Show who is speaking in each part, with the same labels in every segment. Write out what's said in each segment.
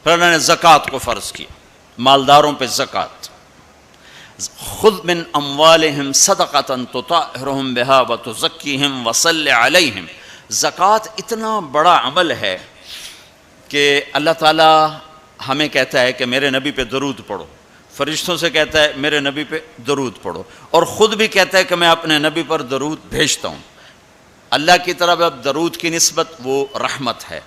Speaker 1: پھر اللہ نے زکوٰۃ کو فرض کیا، مالداروں پہ زکوٰۃ. خذ من اموالہم صدقۃ تطہرہم بہا وتزکیہم وصلی علیہم. زکوٰۃ اتنا بڑا عمل ہے کہ اللہ تعالیٰ ہمیں کہتا ہے کہ میرے نبی پہ درود پڑھو، فرشتوں سے کہتا ہے میرے نبی پہ درود پڑھو، اور خود بھی کہتا ہے کہ میں اپنے نبی پر درود بھیجتا ہوں. اللہ کی طرف اب درود کی نسبت وہ رحمت ہے،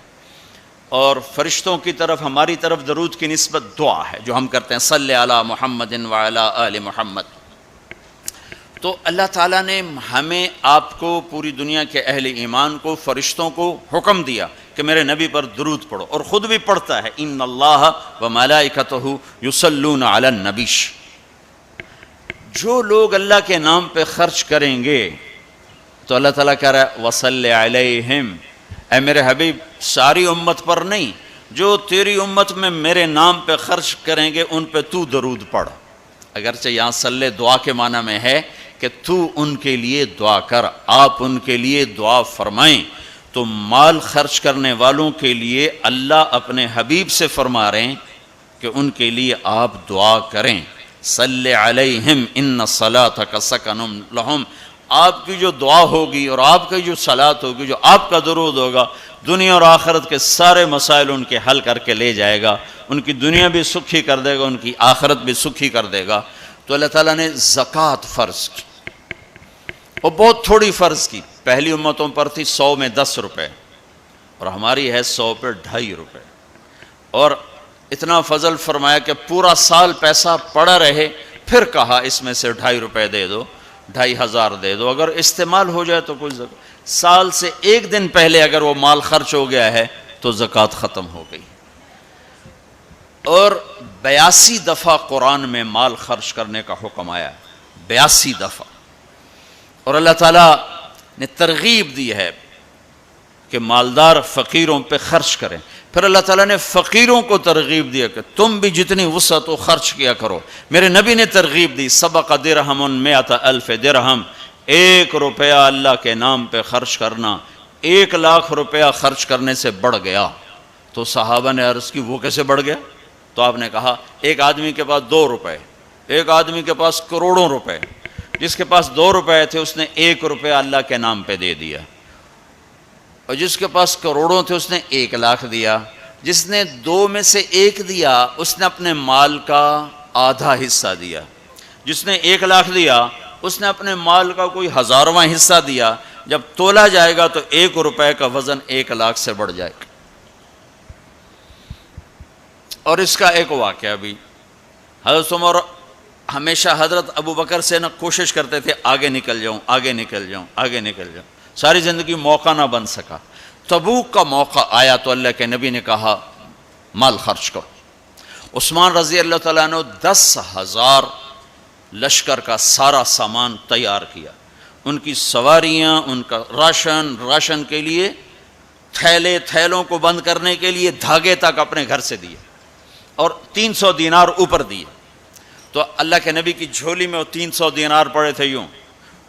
Speaker 1: اور فرشتوں کی طرف ہماری طرف درود کی نسبت دعا ہے جو ہم کرتے ہیں، صلی علی محمد وعلی آل محمد. تو اللہ تعالیٰ نے ہمیں آپ کو پوری دنیا کے اہل ایمان کو فرشتوں کو حکم دیا کہ میرے نبی پر درود پڑھو، اور خود بھی پڑھتا ہے ان اللہ وملائکتہ یصلون علی النبی. جو لوگ اللہ کے نام پہ خرچ کریں گے تو اللہ تعالیٰ کہہ رہا ہے وصلی علیہم، اے میرے حبیب ساری امت پر نہیں، جو تیری امت میں میرے نام پہ خرچ کریں گے ان پہ تو درود پڑھ. اگرچہ یہاں صلی دعا کے معنی میں ہے کہ تو ان کے لیے دعا کر، آپ ان کے لیے دعا فرمائیں. تو مال خرچ کرنے والوں کے لیے اللہ اپنے حبیب سے فرما رہے ہیں کہ ان کے لیے آپ دعا کریں. صلی علیہم ان صلاتک سکن لہم. آپ کی جو دعا ہوگی اور آپ کی جو صلات ہوگی، جو آپ کا درود ہوگا، دنیا اور آخرت کے سارے مسائل ان کے حل کر کے لے جائے گا. ان کی دنیا بھی سکھی کر دے گا، ان کی آخرت بھی سکھی کر دے گا. تو اللہ تعالیٰ نے زکوٰۃ فرض کی، اور بہت تھوڑی فرض کی. پہلی امتوں پر تھی 100 میں 10 روپے، اور ہماری ہے 100 پہ 2.5 روپے. اور اتنا فضل فرمایا کہ پورا سال پیسہ پڑا رہے، پھر کہا اس میں سے 2.5 روپے دے دو، 2,500 دے دو. اگر استعمال ہو جائے تو کوئی سال سے ایک دن پہلے اگر وہ مال خرچ ہو گیا ہے تو زکوٰۃ ختم ہو گئی. اور 82 دفعہ قرآن میں مال خرچ کرنے کا حکم آیا، 82 دفعہ. اور اللہ تعالیٰ نے ترغیب دی ہے کہ مالدار فقیروں پہ خرچ کریں. پھر اللہ تعالیٰ نے فقیروں کو ترغیب دیا کہ تم بھی جتنی وسعت ہو خرچ کیا کرو. میرے نبی نے ترغیب دی، سبق درہم 100,000 درہم. 1 روپیہ اللہ کے نام پہ خرچ کرنا 1 لاکھ روپیہ خرچ کرنے سے بڑھ گیا. تو صحابہ نے عرض کی وہ کیسے بڑھ گیا؟ تو آپ نے کہا ایک آدمی کے پاس 2 روپے، ایک آدمی کے پاس کروڑوں روپے. جس کے پاس 2 روپے تھے اس نے 1 روپیہ اللہ کے نام پہ دے دیا، اور جس کے پاس کروڑوں تھے اس نے 1 لاکھ دیا. جس نے 2 میں سے 1 دیا اس نے اپنے مال کا آدھا حصہ دیا. جس نے 1 لاکھ دیا اس نے اپنے مال کا کوئی 1000واں حصہ دیا. جب تولا جائے گا تو 1 روپے کا وزن 1 لاکھ سے بڑھ جائے گا. اور اس کا ایک واقعہ بھی، حضرت عمر ہمیشہ حضرت ابو بکر سے کوشش کرتے تھے آگے نکل جاؤں، آگے نکل جاؤں، آگے نکل جاؤں. ساری زندگی موقع نہ بن سکا. تبوک کا موقع آیا تو اللہ کے نبی نے کہا مال خرچ کرو. عثمان رضی اللہ تعالیٰ نے 10,000 لشکر کا سارا سامان تیار کیا. ان کی سواریاں، ان کا راشن کے لیے تھیلوں کو بند کرنے کے لیے دھاگے تک اپنے گھر سے دیے، اور 300 دینار اوپر دیے. تو اللہ کے نبی کی جھولی میں وہ 300 دینار پڑے تھے یوں،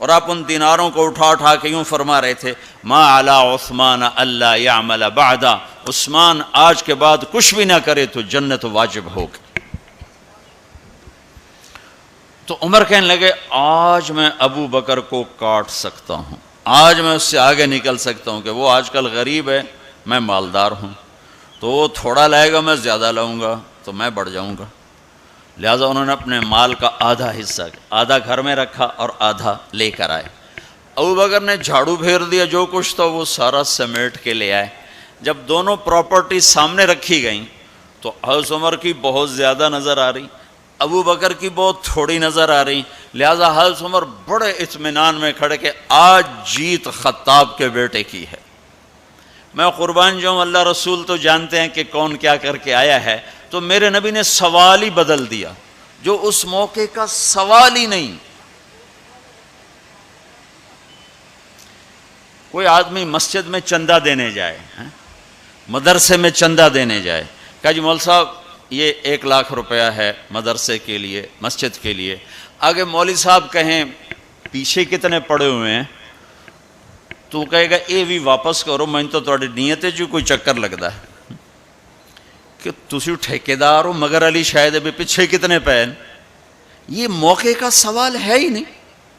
Speaker 1: اور آپ ان دیناروں کو اٹھا کے یوں فرما رہے تھے ما علی عثمان اللہ یعمل بعدا. عثمان آج کے بعد کچھ بھی نہ کرے تو جنت واجب ہوگی. تو عمر کہنے لگے آج میں ابو بکر کو کاٹ سکتا ہوں، آج میں اس سے آگے نکل سکتا ہوں کہ وہ آج کل غریب ہے، میں مالدار ہوں. تو وہ تھوڑا لائے گا، میں زیادہ لاؤں گا تو میں بڑھ جاؤں گا. لہٰذا انہوں نے اپنے مال کا آدھا حصہ، آدھا گھر میں رکھا اور آدھا لے کر آئے. ابو بکر نے جھاڑو پھیر دیا، جو کچھ تھا وہ سارا سمیٹ کے لے آئے. جب دونوں پراپرٹی سامنے رکھی گئیں تو حضرت عمر کی بہت زیادہ نظر آ رہی، ابو بکر کی بہت تھوڑی نظر آ رہی. لہٰذا حضرت عمر بڑے اطمینان میں کھڑے کہ آج جیت خطاب کے بیٹے کی ہے. میں قربان جاؤں، اللہ رسول تو جانتے ہیں کہ کون کیا کر کے آیا ہے. تو میرے نبی نے سوال ہی بدل دیا، جو اس موقع کا سوال ہی نہیں. کوئی آدمی مسجد میں چندہ دینے جائے، مدرسے میں چندہ دینے جائے، کہا جی مول صاحب یہ 1 لاکھ روپیہ ہے مدرسے کے لیے، مسجد کے لیے. آگے مولوی صاحب کہیں پیچھے کتنے پڑے ہوئے ہیں، تو کہے گا اے بھی واپس کرو، میں تو تھوڑی نیت ہے جو کوئی چکر لگتا ہے. کہ تسی ٹھیکیدار ہو مگر علی شاید ابھی پیچھے کتنے پین. یہ موقع کا سوال ہے ہی نہیں.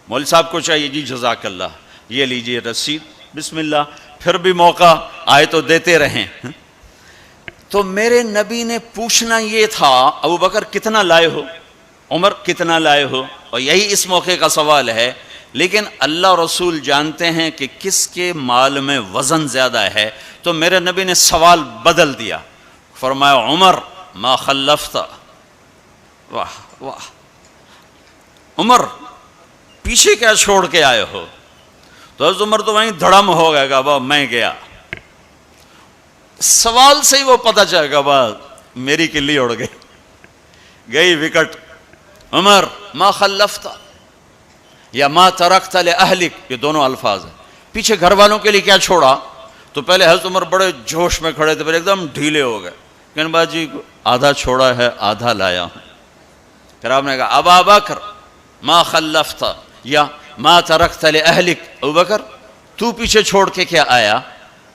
Speaker 1: مولوی صاحب کو چاہیے جی جزاک اللہ یہ لیجئے رسید بسم اللہ، پھر بھی موقع آئے تو دیتے رہیں. تو میرے نبی نے پوچھنا یہ تھا ابو بکر کتنا لائے ہو، عمر کتنا لائے ہو، اور یہی اس موقع کا سوال ہے. لیکن اللہ رسول جانتے ہیں کہ کس کے مال میں وزن زیادہ ہے، تو میرے نبی نے سوال بدل دیا، فرمایا عمر ما خلفت. واہ واہ، عمر پیچھے کیا چھوڑ کے آئے ہو؟ تو حضرت عمر تو وہیں دھڑم ہو گئے گا، بابا میں گیا. سوال سے ہی وہ پتہ چلے گا، بابا میری کلی اڑ گئی وکٹ. عمر ما خلفت یا ما ترکت لأہلک، یہ دونوں الفاظ ہیں. پیچھے گھر والوں کے لیے کیا چھوڑا؟ تو پہلے حضرت عمر بڑے جوش میں کھڑے تھے، پھر ایک دم ڈھیلے ہو گئے. کہنے باجی آدھا چھوڑا ہے آدھا لایا ہوں. پھر آپ نے کہا ابا بکر ما خلفت یا ما ترکت لأہلک، ابو بکر تو پیچھے چھوڑ کے کیا آیا،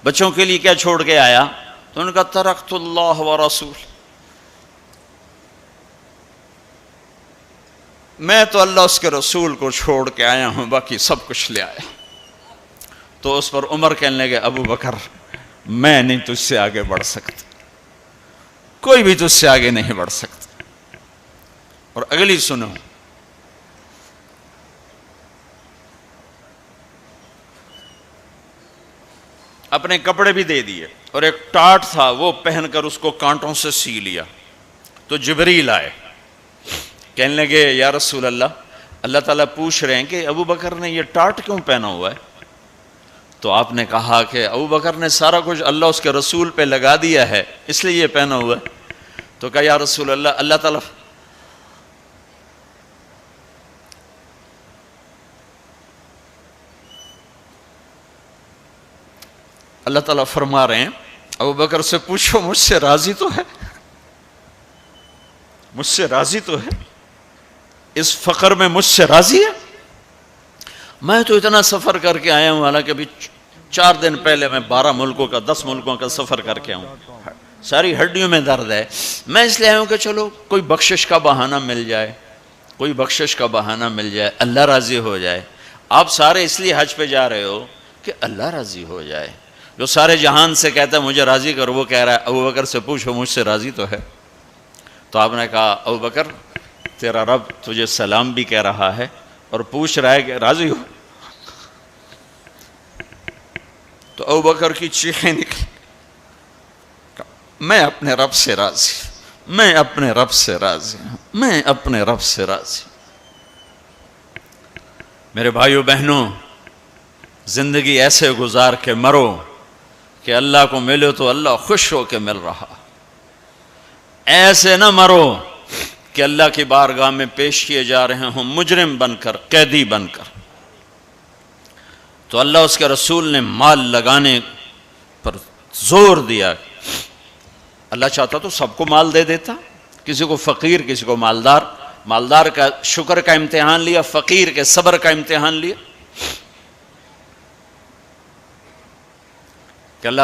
Speaker 1: بچوں کے لیے کیا چھوڑ کے آیا؟ تو انہوں نے کہا ترکت اللہ ورسول، میں تو اللہ اس کے رسول کو چھوڑ کے آیا ہوں، باقی سب کچھ لے آیا. تو اس پر عمر کہنے لگے ابو بکر میں نہیں تجھ سے آگے بڑھ سکتا، کوئی بھی تجھ سے آگے نہیں بڑھ سکتا. اور اگلی سنو، اپنے کپڑے بھی دے دیے اور ایک ٹاٹ تھا وہ پہن کر اس کو کانٹوں سے سی لیا. تو جبریل آئے، کہنے لگے یا رسول اللہ، اللہ تعالیٰ پوچھ رہے ہیں کہ ابو بکر نے یہ ٹاٹ کیوں پہنا ہوا ہے؟ تو آپ نے کہا کہ ابو بکر نے سارا کچھ اللہ اس کے رسول پہ لگا دیا ہے اس لیے یہ پہنا ہوا ہے. تو کہا یا رسول اللہ، اللہ تعالیٰ فرما رہے ہیں ابو بکر سے پوچھو مجھ سے راضی تو ہے، مجھ سے راضی تو ہے، اس فقر میں مجھ سے راضی ہے؟ میں تو اتنا سفر کر کے آیا ہوں، حالانکہ ابھی 4 دن پہلے میں 12 ملکوں کا 10 ملکوں کا سفر کر کے ہوں، ساری ہڈیوں میں درد ہے. میں اس لیے آیا ہوں کہ چلو کوئی بخشش کا بہانہ مل جائے، کوئی بخشش کا بہانہ مل جائے، اللہ راضی ہو جائے. آپ سارے اس لیے حج پہ جا رہے ہو کہ اللہ راضی ہو جائے. جو سارے جہان سے کہتا ہے مجھے راضی کر، وہ کہہ رہا ہے ابو بکر سے پوچھو مجھ سے راضی تو ہے. تو آپ نے کہا ابو بکر تیرا رب تجھے سلام بھی کہہ رہا ہے اور پوچھ رہا ہے کہ راضی ہو. تو ابو بکر کی چیخیں نکلی، میں اپنے رب سے راضی، میں اپنے رب سے راضی، میں اپنے رب سے راضی. میرے بھائیو بہنوں، زندگی ایسے گزار کے مرو کہ اللہ کو ملو تو اللہ خوش ہو کے مل رہا، ایسے نہ مرو کہ اللہ کی بارگاہ میں پیش کیے جا رہے ہوں مجرم بن کر، قیدی بن کر. تو اللہ اس کے رسول نے مال لگانے پر زور دیا. اللہ چاہتا تو سب کو مال دے دیتا، کسی کو فقیر کسی کو مالدار. مالدار کا شکر کا امتحان لیا، فقیر کے صبر کا امتحان لیا. کہ اللہ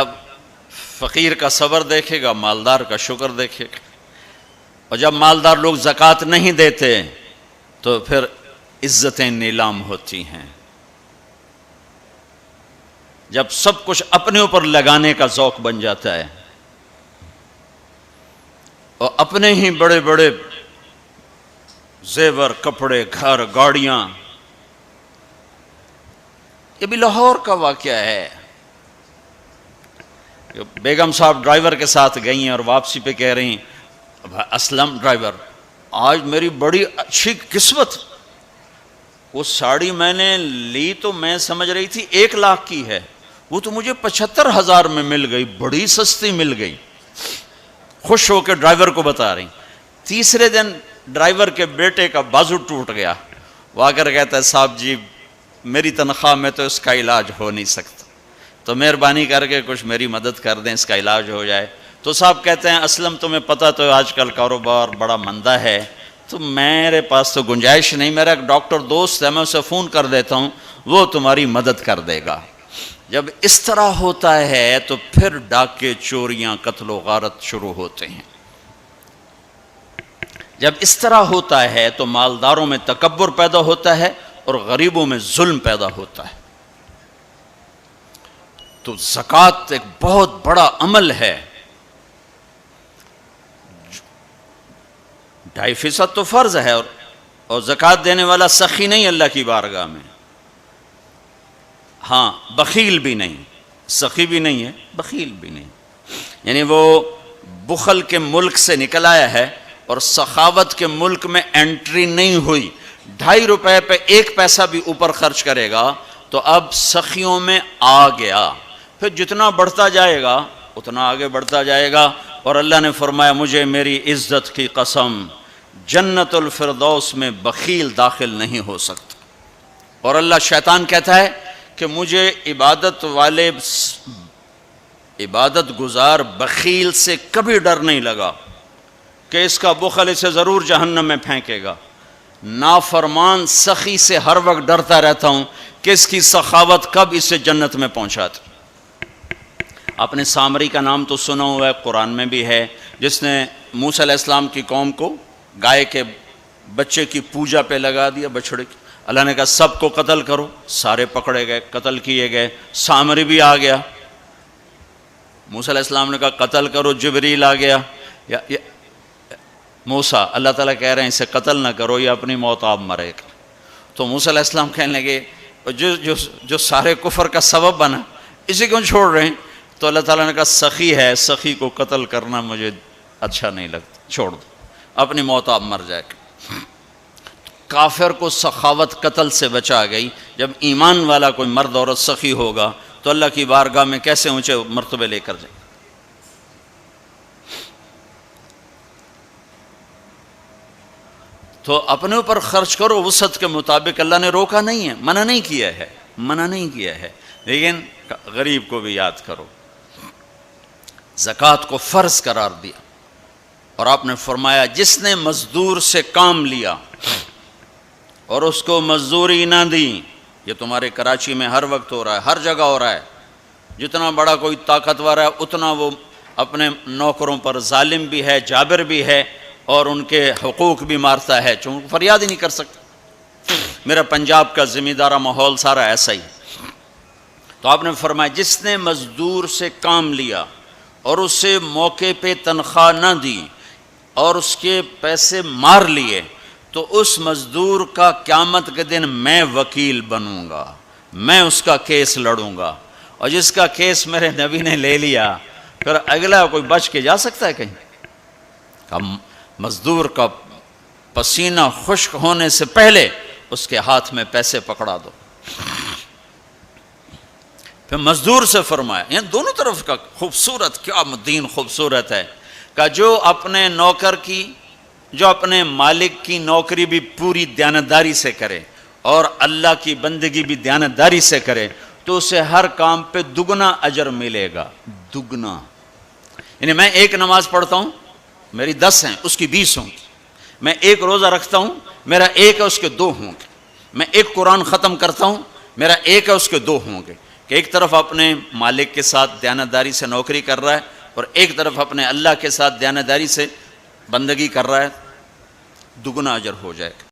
Speaker 1: فقیر کا صبر دیکھے گا، مالدار کا شکر دیکھے گا. اور جب مالدار لوگ زکوٰۃ نہیں دیتے تو پھر عزتیں نیلام ہوتی ہیں. جب سب کچھ اپنے اوپر لگانے کا ذوق بن جاتا ہے اور اپنے ہی بڑے بڑے زیور، کپڑے، گھر، گاڑیاں. یہ بھی لاہور کا واقعہ ہے. بیگم صاحب ڈرائیور کے ساتھ گئی ہیں اور واپسی پہ کہہ رہی ہیں اسلم ڈرائیور آج میری بڑی اچھی قسمت، وہ ساڑی میں نے لی تو میں سمجھ رہی تھی 1 لاکھ کی ہے، وہ تو مجھے 75,000 میں مل گئی، بڑی سستی مل گئی. خوش ہو کے ڈرائیور کو بتا رہی. تیسرے دن ڈرائیور کے بیٹے کا بازو ٹوٹ گیا. وہ آ کر کہتا ہے صاحب جی میری تنخواہ میں تو اس کا علاج ہو نہیں سکتا، تو مہربانی کر کے کچھ میری مدد کر دیں، اس کا علاج ہو جائے. تو صاحب کہتے ہیں اسلم تمہیں پتہ تو آج کل کاروبار بڑا مندہ ہے، تو میرے پاس تو گنجائش نہیں، میرا ایک ڈاکٹر دوست ہے میں اسے فون کر دیتا ہوں، وہ تمہاری مدد کر دے گا. جب اس طرح ہوتا ہے تو پھر ڈاکے، چوریاں، قتل و غارت شروع ہوتے ہیں. جب اس طرح ہوتا ہے تو مالداروں میں تکبر پیدا ہوتا ہے اور غریبوں میں ظلم پیدا ہوتا ہے۔ تو زکوٰۃ ایک بہت بڑا عمل ہے، 2.5% تو فرض ہے، اور زکوٰۃ دینے والا سخی نہیں اللہ کی بارگاہ میں، ہاں بخیل بھی نہیں، سخی بھی نہیں ہے، بخیل بھی نہیں، یعنی وہ بخل کے ملک سے نکل آیا ہے اور سخاوت کے ملک میں انٹری نہیں ہوئی۔ 2.5 روپے پہ 1 پیسہ بھی اوپر خرچ کرے گا تو اب سخیوں میں آ گیا، پھر جتنا بڑھتا جائے گا اتنا آگے بڑھتا جائے گا۔ اور اللہ نے فرمایا مجھے میری عزت کی قسم، جنت الفردوس میں بخیل داخل نہیں ہو سکتا۔ اور اللہ شیطان کہتا ہے کہ مجھے عبادت گزار بخیل سے کبھی ڈر نہیں لگا کہ اس کا بخل اسے ضرور جہنم میں پھینکے گا۔ نافرمان سخی سے ہر وقت ڈرتا رہتا ہوں کہ اس کی سخاوت کب اسے جنت میں پہنچاتی۔ آپ نے سامری کا نام تو سنا ہوا ہے، قرآن میں بھی ہے، جس نے موسیٰ علیہ السلام کی قوم کو گائے کے بچے کی پوجا پہ لگا دیا، بچڑے کی۔ اللہ نے کہا سب کو قتل کرو، سارے پکڑے گئے، قتل کیے گئے، سامری بھی آ گیا۔ موسیٰ علیہ السلام نے کہا قتل کرو، جبریل آ گیا۔ موسیٰ، اللہ تعالیٰ کہہ رہے ہیں اسے قتل نہ کرو، یہ اپنی موت آپ مرے گا۔ تو موسیٰ علیہ السلام کہنے لگے جو سارے کفر کا سبب بنا، اسے کیوں چھوڑ رہے ہیں؟ تو اللہ تعالیٰ نے کہا سخی ہے، سخی کو قتل کرنا مجھے اچھا نہیں لگتا، چھوڑ دو، اپنی موت آپ مر جائے گا۔ کافر کو سخاوت قتل سے بچا گئی۔ جب ایمان والا کوئی مرد عورت سخی ہوگا تو اللہ کی بارگاہ میں کیسے اونچے مرتبے لے کر جائے۔ تو اپنے اوپر خرچ کرو وسعت کے مطابق، اللہ نے روکا نہیں ہے، منع نہیں کیا ہے، لیکن غریب کو بھی یاد کرو۔ زکوٰۃ کو فرض قرار دیا، اور آپ نے فرمایا جس نے مزدور سے کام لیا اور اس کو مزدوری نہ دی، یہ تمہارے کراچی میں ہر وقت ہو رہا ہے، ہر جگہ ہو رہا ہے، جتنا بڑا کوئی طاقتور ہے اتنا وہ اپنے نوکروں پر ظالم بھی ہے، جابر بھی ہے، اور ان کے حقوق بھی مارتا ہے، چونکہ فریاد ہی نہیں کر سکتا۔ میرا پنجاب کا زمیندارہ ماحول سارا ایسا ہی۔ تو آپ نے فرمایا جس نے مزدور سے کام لیا اور اسے موقع پہ تنخواہ نہ دی اور اس کے پیسے مار لیے، تو اس مزدور کا قیامت کے دن میں وکیل بنوں گا، میں اس کا کیس لڑوں گا، اور جس کا کیس میرے نبی نے لے لیا پھر اگلا کوئی بچ کے جا سکتا ہے کہیں؟ مزدور کا پسینہ خشک ہونے سے پہلے اس کے ہاتھ میں پیسے پکڑا دو۔ پھر مزدور سے فرمایا، یعنی دونوں طرف کا خوبصورت، کیا دین خوبصورت ہے، کہ جو اپنے نوکر کی، جو اپنے مالک کی نوکری بھی پوری دیانتداری سے کرے اور اللہ کی بندگی بھی دیانتداری سے کرے تو اسے ہر کام پہ دگنا اجر ملے گا، دگنا۔ یعنی میں ایک نماز پڑھتا ہوں، میری 10 ہیں، اس کی 20 ہوں گی۔ میں ایک روزہ رکھتا ہوں، میرا 1 ہے، اس کے 2 ہوں گے۔ میں ایک قرآن ختم کرتا ہوں، میرا 1 ہے، اس کے 2 ہوں گے۔ کہ ایک طرف اپنے مالک کے ساتھ دیانتداری سے نوکری کر رہا ہے اور ایک طرف اپنے اللہ کے ساتھ دیانتداری سے بندگی کر رہا ہے، دگنا اجر ہو جائے گا۔